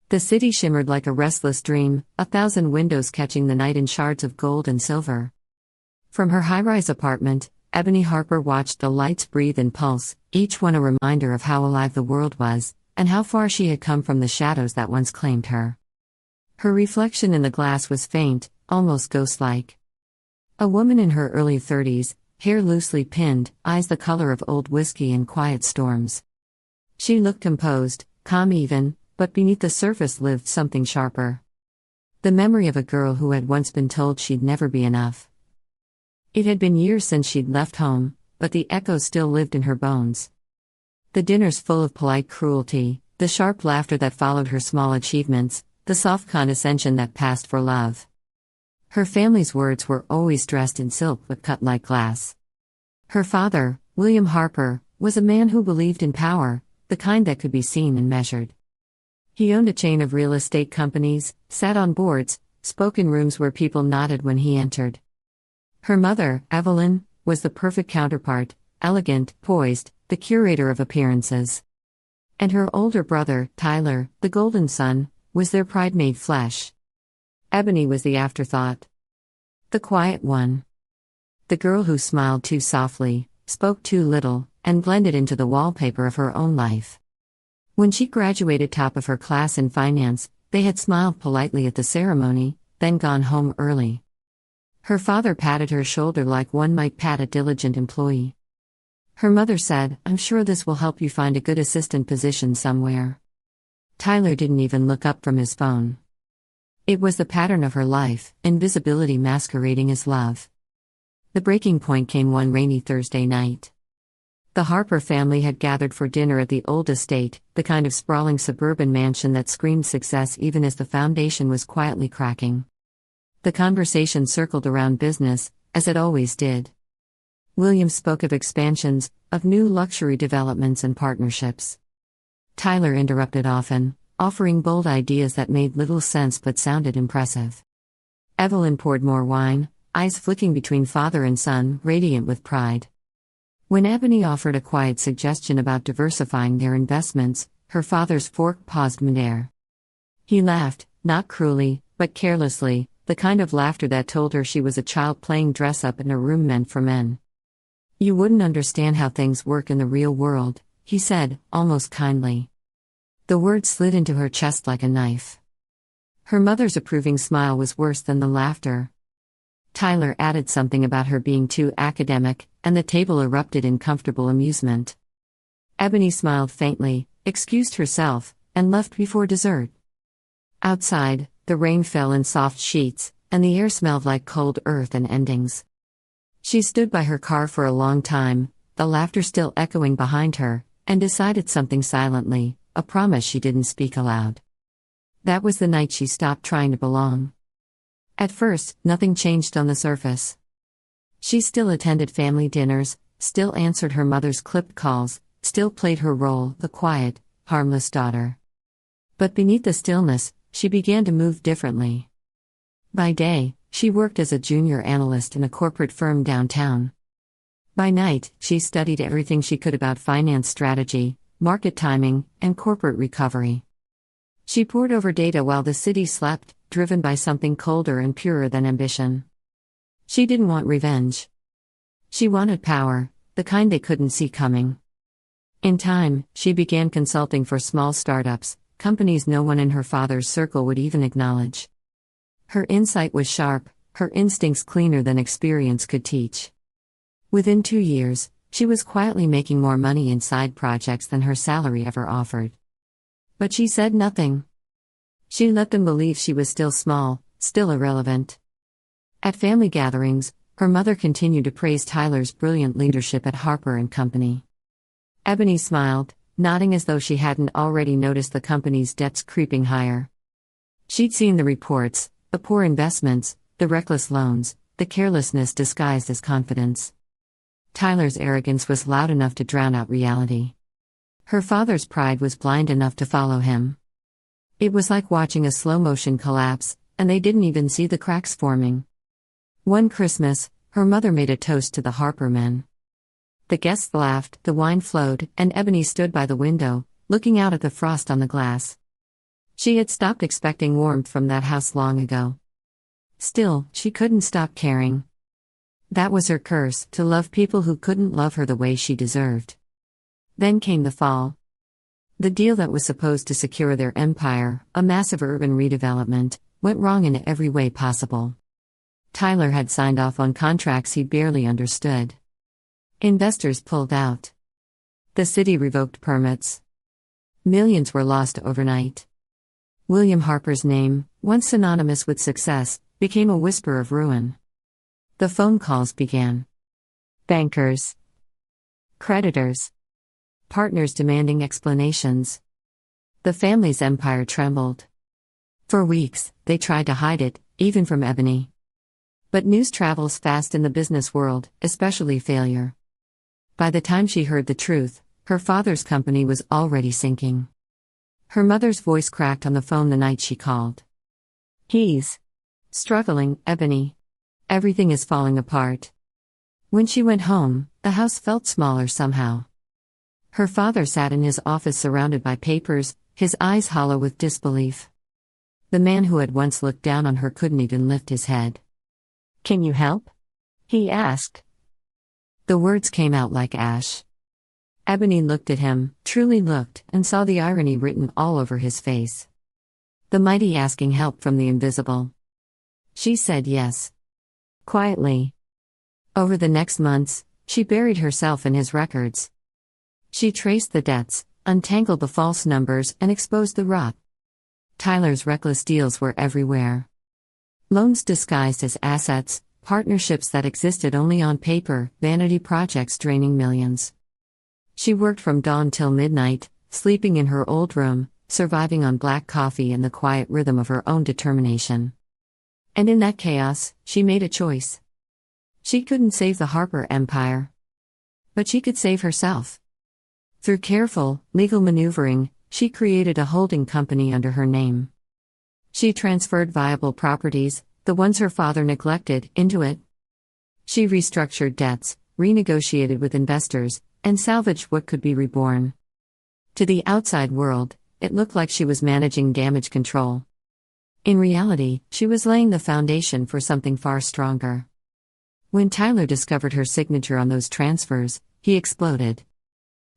The city shimmered like a restless dream, 1,000 windows catching the night in shards of gold and silver. From her high-rise apartment, Ebony Harper watched the lights breathe and pulse, each one a reminder of how alive the world was, and how far she had come from the shadows that once claimed her. Her reflection in the glass was faint, almost ghost-like. A woman in her early 30s, hair loosely pinned, eyes the color of old whiskey in quiet storms. She looked composed, calm even, but beneath the surface lived something sharper. The memory of a girl who had once been told she'd never be enough. It had been years since she'd left home, but the echoes still lived in her bones. The dinners full of polite cruelty, the sharp laughter that followed her small achievements, the soft condescension that passed for love. Her family's words were always dressed in silk but cut like glass. Her father, William Harper, was a man who believed in power, the kind that could be seen and measured. He owned a chain of real estate companies, sat on boards, spoke in rooms where people nodded when he entered. Her mother, Evelyn, was the perfect counterpart, elegant, poised, the curator of appearances. And her older brother, Tyler, the golden son, was their pride made flesh. Ebony was the afterthought. The quiet one. The girl who smiled too softly, spoke too little, and blended into the wallpaper of her own life. When she graduated top of her class in finance, they had smiled politely at the ceremony, then gone home early. Her father patted her shoulder like one might pat a diligent employee. Her mother said, "I'm sure this will help you find a good assistant position somewhere." Tyler didn't even look up from his phone. It was the pattern of her life, invisibility masquerading as love. The breaking point came one rainy Thursday night. The Harper family had gathered for dinner at the old estate, the kind of sprawling suburban mansion that screamed success even as the foundation was quietly cracking. The conversation circled around business, as it always did. William spoke of expansions, of new luxury developments and partnerships. Tyler interrupted often, offering bold ideas that made little sense but sounded impressive. Evelyn poured more wine, eyes flicking between father and son, radiant with pride. When Ebony offered a quiet suggestion about diversifying their investments, her father's fork paused midair. He laughed, not cruelly, but carelessly, the kind of laughter that told her she was a child playing dress-up in a room meant for men. "You wouldn't understand how things work in the real world," he said, almost kindly. The word slid into her chest like a knife. Her mother's approving smile was worse than the laughter. Tyler added something about her being too academic, and the table erupted in comfortable amusement. Ebony smiled faintly, excused herself, and left before dessert. Outside, the rain fell in soft sheets, and the air smelled like cold earth and endings. She stood by her car for a long time, the laughter still echoing behind her, and decided something silently, a promise she didn't speak aloud. That was the night she stopped trying to belong. At first, nothing changed on the surface. She still attended family dinners, still answered her mother's clipped calls, still played her role, the quiet, harmless daughter. But beneath the stillness, she began to move differently. By day, she worked as a junior analyst in a corporate firm downtown. By night, she studied everything she could about finance strategy, market timing, and corporate recovery. She pored over data while the city slept, driven by something colder and purer than ambition. She didn't want revenge. She wanted power, the kind they couldn't see coming. In time, she began consulting for small startups, companies no one in her father's circle would even acknowledge. Her insight was sharp, her instincts cleaner than experience could teach. Within 2 years, she was quietly making more money in side projects than her salary ever offered. But she said nothing. She let them believe she was still small, still irrelevant. At family gatherings, her mother continued to praise Tyler's brilliant leadership at Harper & Company. Ebony smiled, nodding as though she hadn't already noticed the company's debts creeping higher. She'd seen the reports, the poor investments, the reckless loans, the carelessness disguised as confidence. Tyler's arrogance was loud enough to drown out reality. Her father's pride was blind enough to follow him. It was like watching a slow-motion collapse, and they didn't even see the cracks forming. One Christmas, her mother made a toast to the Harper men. The guests laughed, the wine flowed, and Ebony stood by the window, looking out at the frost on the glass. She had stopped expecting warmth from that house long ago. Still, she couldn't stop caring. That was her curse, to love people who couldn't love her the way she deserved. Then came the fall. The deal that was supposed to secure their empire, a massive urban redevelopment, went wrong in every way possible. Tyler had signed off on contracts he barely understood. Investors pulled out. The city revoked permits. Millions were lost overnight. William Harper's name, once synonymous with success, became a whisper of ruin. The phone calls began. Bankers. Creditors. Partners demanding explanations. The family's empire trembled. For weeks, they tried to hide it, even from Ebony. But news travels fast in the business world, especially failure. By the time she heard the truth, her father's company was already sinking. Her mother's voice cracked on the phone the night she called. "He's struggling, Ebony. Everything is falling apart." When she went home, the house felt smaller somehow. Her father sat in his office surrounded by papers, his eyes hollow with disbelief. The man who had once looked down on her couldn't even lift his head. "Can you help?" he asked. The words came out like ash. Ebony looked at him, truly looked, and saw the irony written all over his face. The mighty asking help from the invisible. She said yes. Quietly. Over the next months, she buried herself in his records. She traced the debts, untangled the false numbers, and exposed the rot. Tyler's reckless deals were everywhere. Loans disguised as assets, partnerships that existed only on paper, vanity projects draining millions. She worked from dawn till midnight, sleeping in her old room, surviving on black coffee and the quiet rhythm of her own determination. And in that chaos, she made a choice. She couldn't save the Harper empire. But she could save herself. Through careful, legal maneuvering, she created a holding company under her name. She transferred viable properties, the ones her father neglected, into it. She restructured debts, renegotiated with investors, and salvaged what could be reborn. To the outside world, it looked like she was managing damage control. In reality, she was laying the foundation for something far stronger. When Tyler discovered her signature on those transfers, he exploded.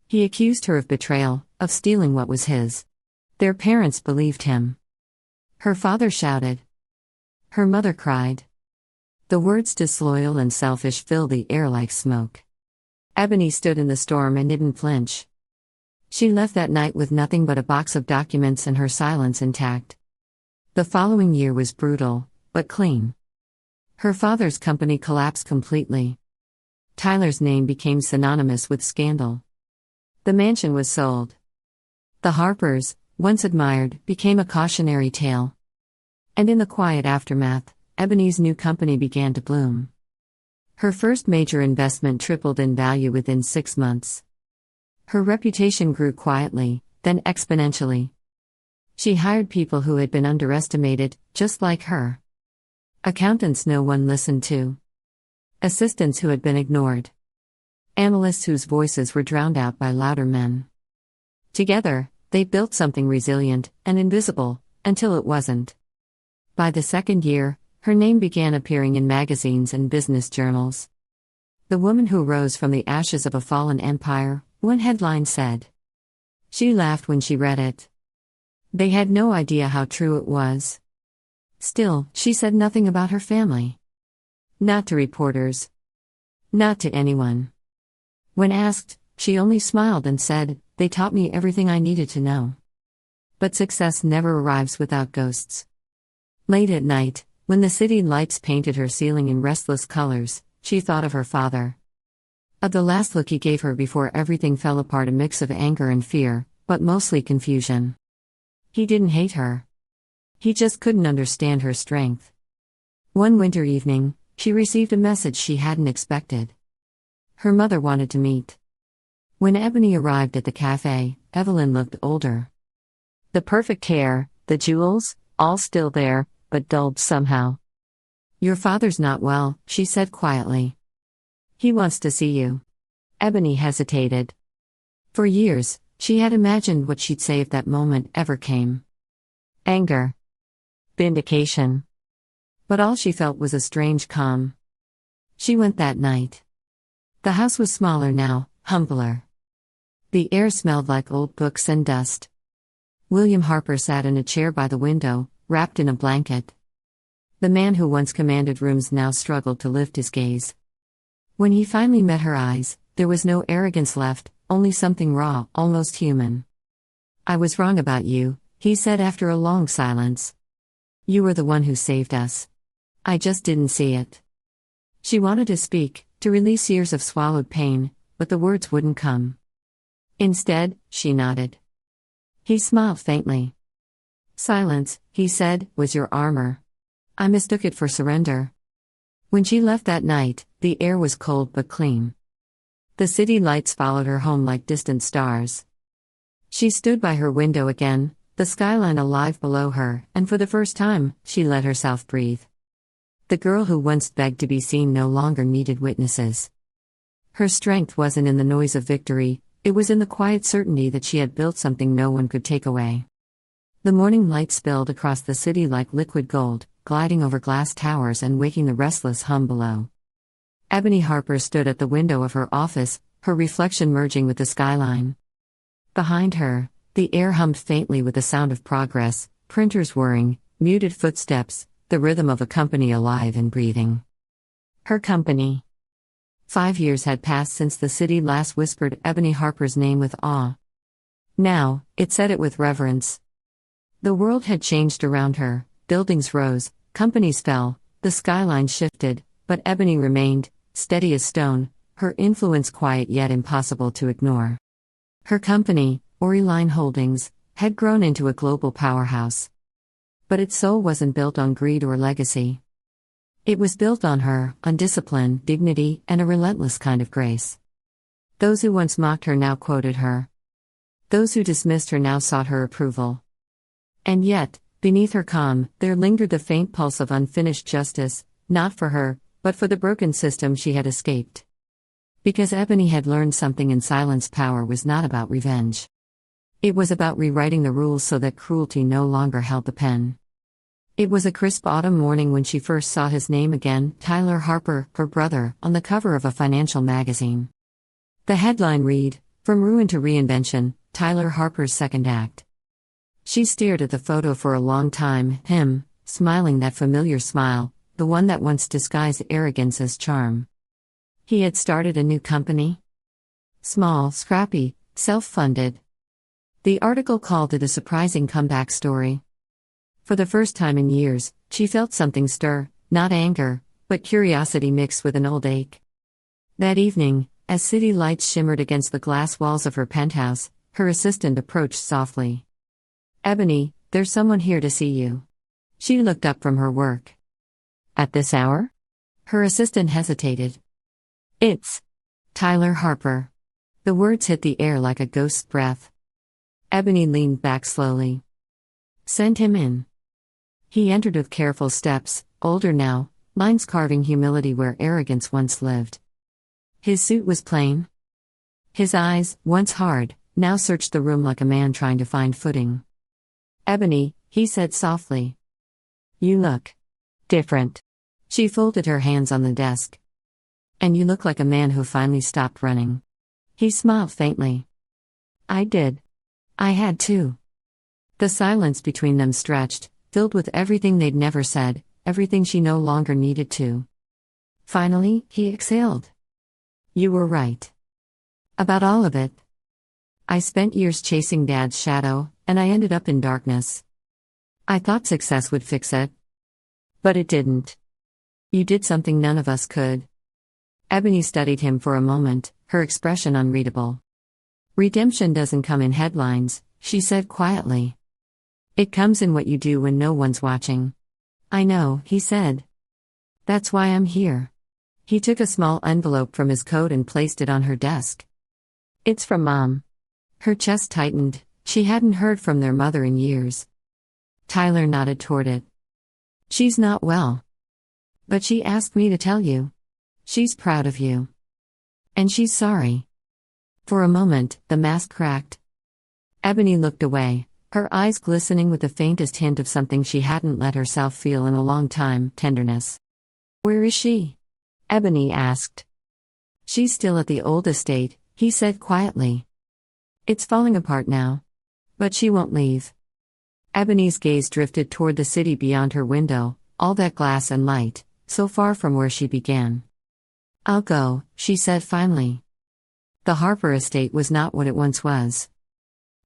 He accused her of betrayal, of stealing what was his. Their parents believed him. Her father shouted. Her mother cried. The words disloyal and selfish filled the air like smoke. Ebony stood in the storm and didn't flinch. She left that night with nothing but a box of documents and her silence intact. The following year was brutal, but clean. Her father's company collapsed completely. Tyler's name became synonymous with scandal. The mansion was sold. The Harpers, once admired, became a cautionary tale. And in the quiet aftermath, Ebony's new company began to bloom. Her first major investment tripled in value within 6 months. Her reputation grew quietly, then exponentially. She hired people who had been underestimated, just like her. Accountants no one listened to. Assistants who had been ignored. Analysts whose voices were drowned out by louder men. Together, they built something resilient and invisible, until it wasn't. By the second year, her name began appearing in magazines and business journals. The woman who rose from the ashes of a fallen empire, one headline said. She laughed when she read it. They had no idea how true it was. Still, she said nothing about her family. Not to reporters. Not to anyone. When asked, she only smiled and said, "They taught me everything I needed to know." But success never arrives without ghosts. Late at night, when the city lights painted her ceiling in restless colors, she thought of her father. Of the last look he gave her before everything fell apart, a mix of anger and fear, but mostly confusion. He didn't hate her. He just couldn't understand her strength. One winter evening, she received a message she hadn't expected. Her mother wanted to meet. When Ebony arrived at the cafe, Evelyn looked older. The perfect hair, the jewels, all still there, but dulled somehow. "Your father's not well," she said quietly. "He wants to see you." Ebony hesitated. For years, she had imagined what she'd say if that moment ever came. anger, vindication. But all she felt was a strange calm. She went that night. The house was smaller now, humbler. The air smelled like old books and dust. William Harper sat in a chair by the window, wrapped in a blanket. The man who once commanded rooms now struggled to lift his gaze. When he finally met her eyes, there was no arrogance left, only something raw, almost human. "I was wrong about you," he said after a long silence. "You were the one who saved us. I just didn't see it." She wanted to speak, to release years of swallowed pain, but the words wouldn't come. Instead, she nodded. He smiled faintly. "Silence," he said, "was your armor. I mistook it for surrender." When she left that night, the air was cold but clean. The city lights followed her home like distant stars. She stood by her window again, the skyline alive below her, and for the first time, she let herself breathe. The girl who once begged to be seen no longer needed witnesses. Her strength wasn't in the noise of victory, it was in the quiet certainty that she had built something no one could take away. The morning light spilled across the city like liquid gold, gliding over glass towers and waking the restless hum below. Ebony Harper stood at the window of her office, her reflection merging with the skyline. Behind her, the air hummed faintly with the sound of progress, printers whirring, muted footsteps, the rhythm of a company alive and breathing. Her company. 5 years had passed since the city last whispered Ebony Harper's name with awe. Now, it said it with reverence. The world had changed around her, buildings rose, companies fell, the skyline shifted, but Ebony remained, steady as stone, her influence quiet yet impossible to ignore. Her company, Line Holdings, had grown into a global powerhouse. But its soul wasn't built on greed or legacy. It was built on her, on discipline, dignity, and a relentless kind of grace. Those who once mocked her now quoted her. Those who dismissed her now sought her approval. And yet, beneath her calm, there lingered the faint pulse of unfinished justice, not for her, but for the broken system she had escaped. Because Ebony had learned something in silence, power was not about revenge. It was about rewriting the rules so that cruelty no longer held the pen. It was a crisp autumn morning when she first saw his name again, Tyler Harper, her brother, on the cover of a financial magazine. The headline read, "From Ruin to Reinvention, Tyler Harper's Second Act." She stared at the photo for a long time, him, smiling that familiar smile, the one that once disguised arrogance as charm. He had started a new company. Small, scrappy, self-funded. The article called it a surprising comeback story. For the first time in years, she felt something stir, not anger, but curiosity mixed with an old ache. That evening, as city lights shimmered against the glass walls of her penthouse, her assistant approached softly. "Ebony, there's someone here to see you." She looked up from her work. "At this hour?" Her assistant hesitated. "It's Tyler Harper." The words hit the air like a ghost's breath. Ebony leaned back slowly. "Send him in." He entered with careful steps, older now, lines carving humility where arrogance once lived. His suit was plain. His eyes, once hard, now searched the room like a man trying to find footing. "Ebony," he said softly. "You look different." She folded her hands on the desk. "And you look like a man who finally stopped running." He smiled faintly. "I did. I had to." The silence between them stretched, filled with everything they'd never said, everything she no longer needed to. Finally, he exhaled. "You were right. About all of it. I spent years chasing Dad's shadow, and I ended up in darkness. I thought success would fix it. But it didn't. You did something none of us could." Ebony studied him for a moment, her expression unreadable. "Redemption doesn't come in headlines," she said quietly. "It comes in what you do when no one's watching." "I know," he said. "That's why I'm here." He took a small envelope from his coat and placed it on her desk. "It's from Mom." Her chest tightened, she hadn't heard from their mother in years. Tyler nodded toward it. "She's not well. But she asked me to tell you. She's proud of you. And she's sorry." For a moment, the mask cracked. Ebony looked away, her eyes glistening with the faintest hint of something she hadn't let herself feel in a long time, tenderness. "Where is she?" Ebony asked. "She's still at the old estate," he said quietly. "It's falling apart now. But she won't leave." Ebony's gaze drifted toward the city beyond her window, all that glass and light, so far from where she began. "I'll go," she said finally. The Harper estate was not what it once was.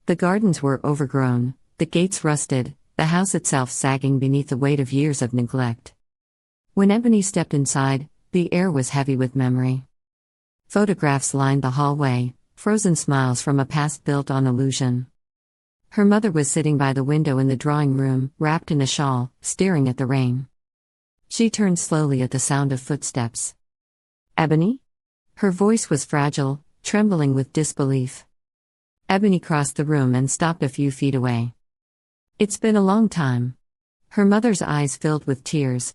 The gardens were overgrown, the gates rusted, the house itself sagging beneath the weight of years of neglect. When Ebony stepped inside, the air was heavy with memory. Photographs lined the hallway, frozen smiles from a past built on illusion. Her mother was sitting by the window in the drawing room, wrapped in a shawl, staring at the rain. She turned slowly at the sound of footsteps. "Ebony?" Her voice was fragile, trembling with disbelief. Ebony crossed the room and stopped a few feet away. "It's been a long time." Her mother's eyes filled with tears.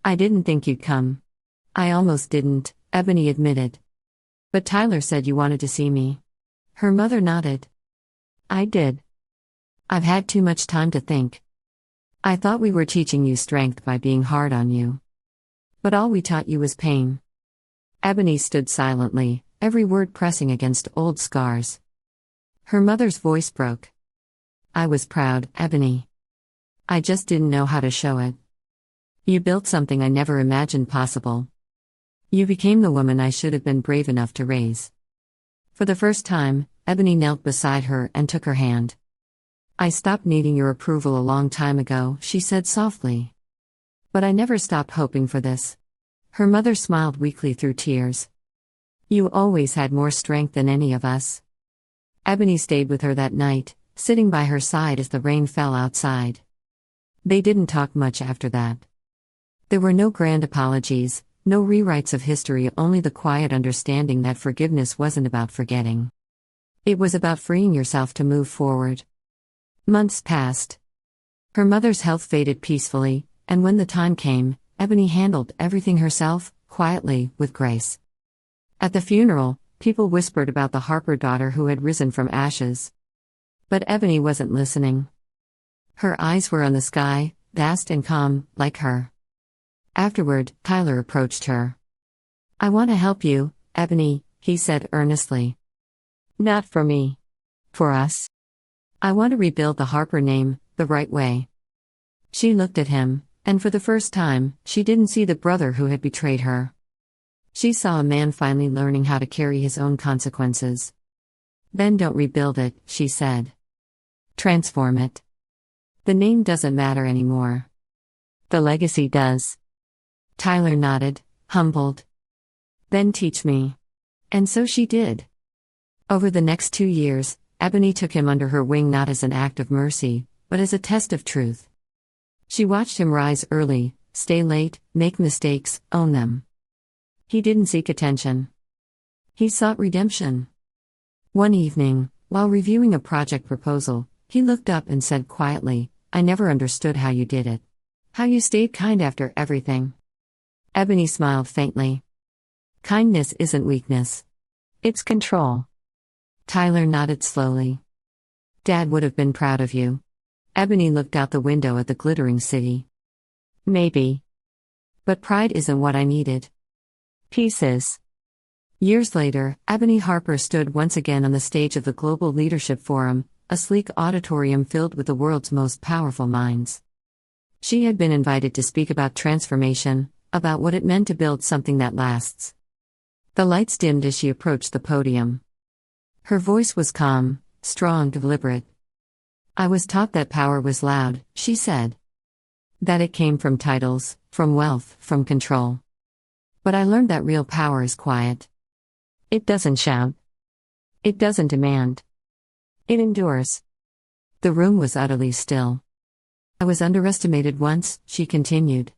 "I didn't think you'd come." "I almost didn't," Ebony admitted. "But Tyler said you wanted to see me." Her mother nodded. "I did. I've had too much time to think. I thought we were teaching you strength by being hard on you. But all we taught you was pain." Ebony stood silently, every word pressing against old scars. Her mother's voice broke. "I was proud, Ebony. I just didn't know how to show it. You built something I never imagined possible. You became the woman I should have been brave enough to raise." For the first time, Ebony knelt beside her and took her hand. "I stopped needing your approval a long time ago," she said softly. "But I never stopped hoping for this." Her mother smiled weakly through tears. "You always had more strength than any of us." Ebony stayed with her that night, sitting by her side as the rain fell outside. They didn't talk much after that. There were no grand apologies, no rewrites of history, only the quiet understanding that forgiveness wasn't about forgetting. It was about freeing yourself to move forward. Months passed. Her mother's health faded peacefully, and when the time came, Ebony handled everything herself, quietly, with grace. At the funeral, people whispered about the Harper daughter who had risen from ashes. But Ebony wasn't listening. Her eyes were on the sky, vast and calm, like her. Afterward, Tyler approached her. "I want to help you, Ebony," he said earnestly. "Not for me. For us. I want to rebuild the Harper name, the right way." She looked at him, and for the first time, she didn't see the brother who had betrayed her. She saw a man finally learning how to carry his own consequences. "Then don't rebuild it," she said. "Transform it. The name doesn't matter anymore. The legacy does." Tyler nodded, humbled. "Then teach me." And so she did. Over the next 2 years, Ebony took him under her wing not as an act of mercy, but as a test of truth. She watched him rise early, stay late, make mistakes, own them. He didn't seek attention. He sought redemption. One evening, while reviewing a project proposal, he looked up and said quietly, "I never understood how you did it. How you stayed kind after everything." Ebony smiled faintly. "Kindness isn't weakness. It's control." Tyler nodded slowly. "Dad would have been proud of you." Ebony looked out the window at the glittering city. "Maybe. But pride isn't what I needed. Peace is." Years later, Ebony Harper stood once again on the stage of the Global Leadership Forum, a sleek auditorium filled with the world's most powerful minds. She had been invited to speak about transformation, about what it meant to build something that lasts. The lights dimmed as she approached the podium. Her voice was calm, strong, deliberate. "I was taught that power was loud," she said. "That it came from titles, from wealth, from control. But I learned that real power is quiet. It doesn't shout. It doesn't demand. It endures." The room was utterly still. "I was underestimated once," she continued.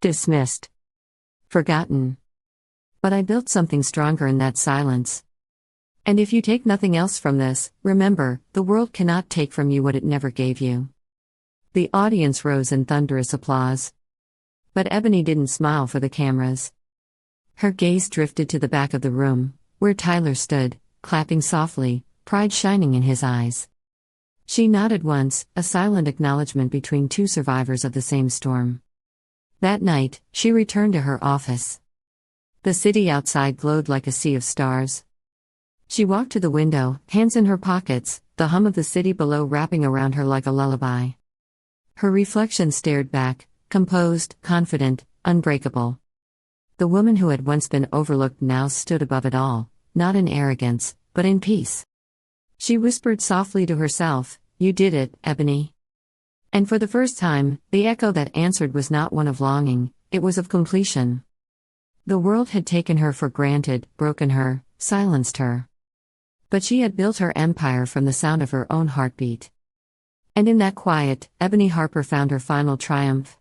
"Dismissed. Forgotten. But I built something stronger in that silence. And if you take nothing else from this, remember, the world cannot take from you what it never gave you." The audience rose in thunderous applause. But Ebony didn't smile for the cameras. Her gaze drifted to the back of the room, where Tyler stood, clapping softly, pride shining in his eyes. She nodded once, a silent acknowledgement between two survivors of the same storm. That night, she returned to her office. The city outside glowed like a sea of stars. She walked to the window, hands in her pockets, the hum of the city below wrapping around her like a lullaby. Her reflection stared back, composed, confident, unbreakable. The woman who had once been overlooked now stood above it all, not in arrogance, but in peace. She whispered softly to herself, "You did it, Ebony." And for the first time, the echo that answered was not one of longing, it was of completion. The world had taken her for granted, broken her, silenced her. But she had built her empire from the sound of her own heartbeat. And in that quiet, Ebony Harper found her final triumph.